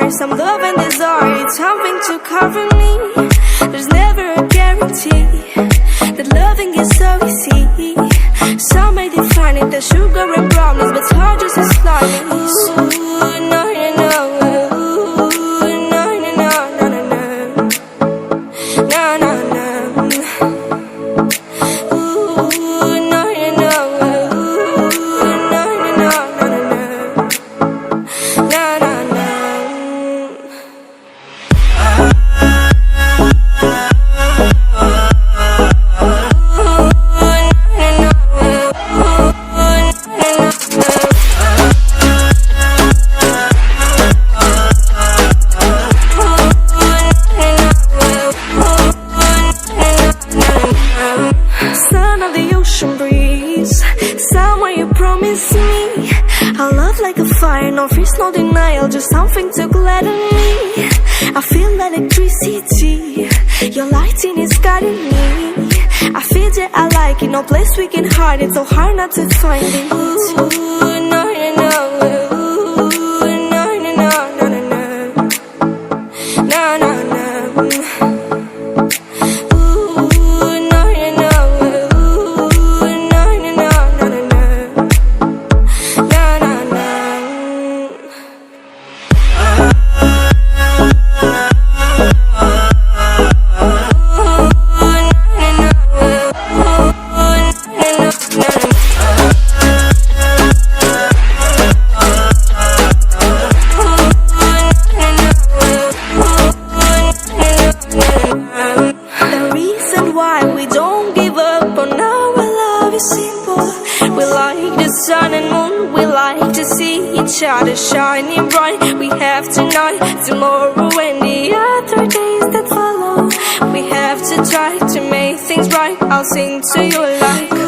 apart. Some love and desire, it's something to cover me. There's never a guarantee that loving is so easy. Some may define it as sugar and brownies, but it's hard just as slimy. Ooh, no, no, no. Ooh, no, no, no, no, no, no. No, no, no. Ooh, no, no, no. Ooh, no, no, no, no, no, no. No, no, no. Son of the ocean breeze, somewhere you promised me a love like a fire, no freeze, no denial, just something to gladden me. I feel electricity, your lighting is guiding me. I feel that I like it, no place we can hide it, so hard not to find it. Ooh, no, no, no. Ooh, no, no, no, no, no, no. No, no, no. We like the sun and moon, we like to see each other shining bright. We have tonight, tomorrow and the other days that follow. We have to try to make things right. I'll sing to you like